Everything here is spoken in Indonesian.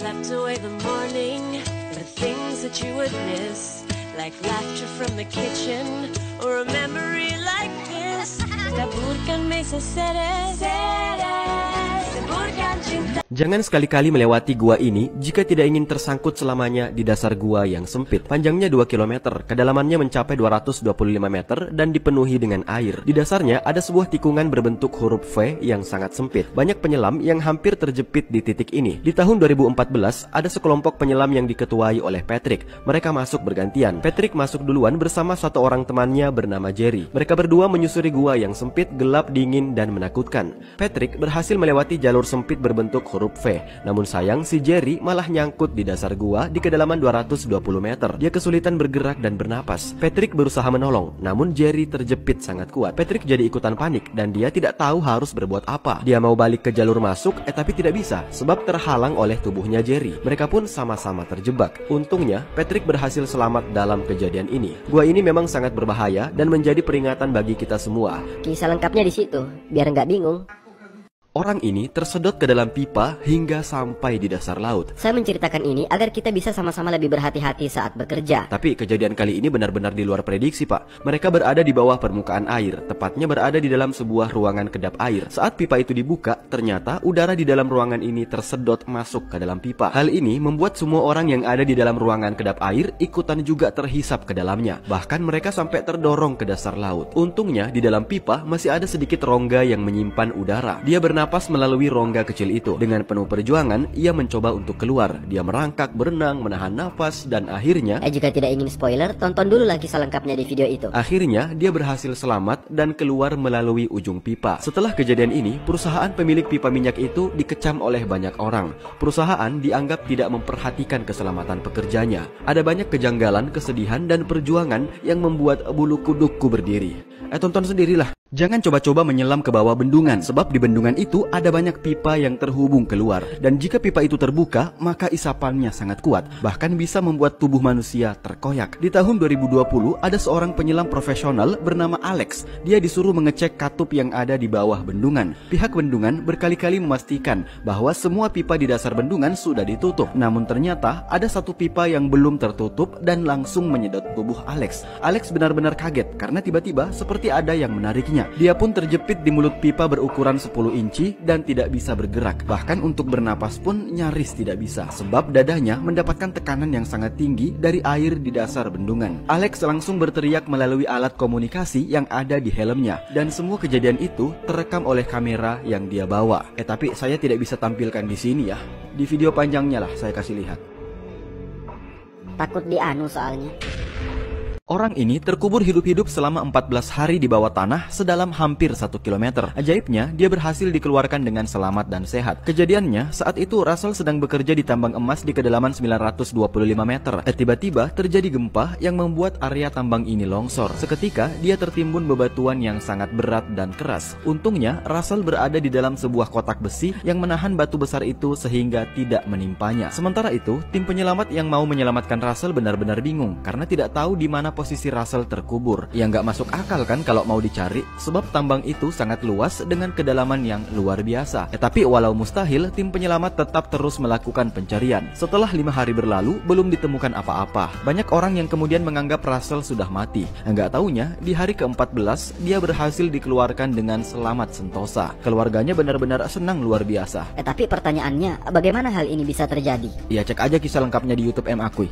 Slept away the morning, the things that you would miss, like laughter from the kitchen, or a memory like this. Taburkan mesa seres, taburkan cinta. Jangan sekali-kali melewati gua ini jika tidak ingin tersangkut selamanya di dasar gua yang sempit. Panjangnya 2 km, kedalamannya mencapai 225 meter dan dipenuhi dengan air. Di dasarnya ada sebuah tikungan berbentuk huruf V yang sangat sempit. Banyak penyelam yang hampir terjepit di titik ini. Di tahun 2014, ada sekelompok penyelam yang diketuai oleh Patrick. Mereka masuk bergantian. Patrick masuk duluan bersama satu orang temannya bernama Jerry. Mereka berdua menyusuri gua yang sempit, gelap, dingin, dan menakutkan. Patrick berhasil melewati jalur sempit berbentuk huruf V. Namun sayang, si Jerry malah nyangkut di dasar gua di kedalaman 220 meter. Dia kesulitan bergerak dan bernapas. Patrick berusaha menolong, namun Jerry terjepit sangat kuat. Patrick jadi ikutan panik dan dia tidak tahu harus berbuat apa. Dia mau balik ke jalur masuk, tapi tidak bisa sebab terhalang oleh tubuhnya Jerry. Mereka pun sama-sama terjebak. Untungnya, Patrick berhasil selamat dalam kejadian ini. Gua ini memang sangat berbahaya dan menjadi peringatan bagi kita semua. Kisah lengkapnya di situ, biar nggak bingung. Orang ini tersedot ke dalam pipa hingga sampai di dasar laut. Saya menceritakan ini agar kita bisa sama-sama lebih berhati-hati saat bekerja. Tapi kejadian kali ini benar-benar di luar prediksi, Pak. Mereka berada di bawah permukaan air, tepatnya berada di dalam sebuah ruangan kedap air. Saat pipa itu dibuka, ternyata udara di dalam ruangan ini tersedot masuk ke dalam pipa. Hal ini membuat semua orang yang ada di dalam ruangan kedap air ikutan juga terhisap ke dalamnya. Bahkan mereka sampai terdorong ke dasar laut. Untungnya di dalam pipa masih ada sedikit rongga yang menyimpan udara. Dia bernapas melalui rongga kecil itu. Dengan penuh perjuangan, ia mencoba untuk keluar. Dia merangkak, berenang, menahan napas, dan akhirnya... Jika tidak ingin spoiler, tonton dulu lagi kisah lengkapnya di video itu. Akhirnya, dia berhasil selamat dan keluar melalui ujung pipa. Setelah kejadian ini, perusahaan pemilik pipa minyak itu dikecam oleh banyak orang. Perusahaan dianggap tidak memperhatikan keselamatan pekerjanya. Ada banyak kejanggalan, kesedihan, dan perjuangan yang membuat bulu kudukku berdiri. Tonton sendirilah. Jangan coba-coba menyelam ke bawah bendungan, sebab di bendungan itu ada banyak pipa yang terhubung keluar. Dan jika pipa itu terbuka, maka isapannya sangat kuat, bahkan bisa membuat tubuh manusia terkoyak. Di tahun 2020, ada seorang penyelam profesional bernama Alex. Dia disuruh mengecek katup yang ada di bawah bendungan. Pihak bendungan berkali-kali memastikan bahwa semua pipa di dasar bendungan sudah ditutup. Namun ternyata ada satu pipa yang belum tertutup dan langsung menyedot tubuh Alex. Alex benar-benar kaget karena tiba-tiba seperti ada yang menariknya. Dia pun terjepit di mulut pipa berukuran 10 inci dan tidak bisa bergerak. Bahkan untuk bernapas pun nyaris tidak bisa, sebab dadanya mendapatkan tekanan yang sangat tinggi dari air di dasar bendungan. Alex langsung berteriak melalui alat komunikasi yang ada di helmnya. Dan semua kejadian itu terekam oleh kamera yang dia bawa. Tapi saya tidak bisa tampilkan di sini ya. Di video panjangnya lah saya kasih lihat. Takut dianu soalnya. Orang ini terkubur hidup-hidup selama 14 hari di bawah tanah sedalam hampir 1 km. Ajaibnya, dia berhasil dikeluarkan dengan selamat dan sehat. Kejadiannya, saat itu Russell sedang bekerja di tambang emas di kedalaman 925 meter. Tiba-tiba terjadi gempa yang membuat area tambang ini longsor. Seketika, dia tertimbun bebatuan yang sangat berat dan keras. Untungnya, Russell berada di dalam sebuah kotak besi yang menahan batu besar itu sehingga tidak menimpanya. Sementara itu, tim penyelamat yang mau menyelamatkan Russell benar-benar bingung karena tidak tahu di mana posisi Russell terkubur. Ya nggak masuk akal kan kalau mau dicari, sebab tambang itu sangat luas dengan kedalaman yang luar biasa. Tapi walau mustahil, tim penyelamat tetap terus melakukan pencarian. Setelah 5 hari berlalu, belum ditemukan apa-apa. Banyak orang yang kemudian menganggap Russell sudah mati. Nggak taunya, di hari ke-14, dia berhasil dikeluarkan dengan selamat sentosa. Keluarganya benar-benar senang luar biasa. Tapi pertanyaannya, bagaimana hal ini bisa terjadi? Ya cek aja kisah lengkapnya di YouTube M Akui.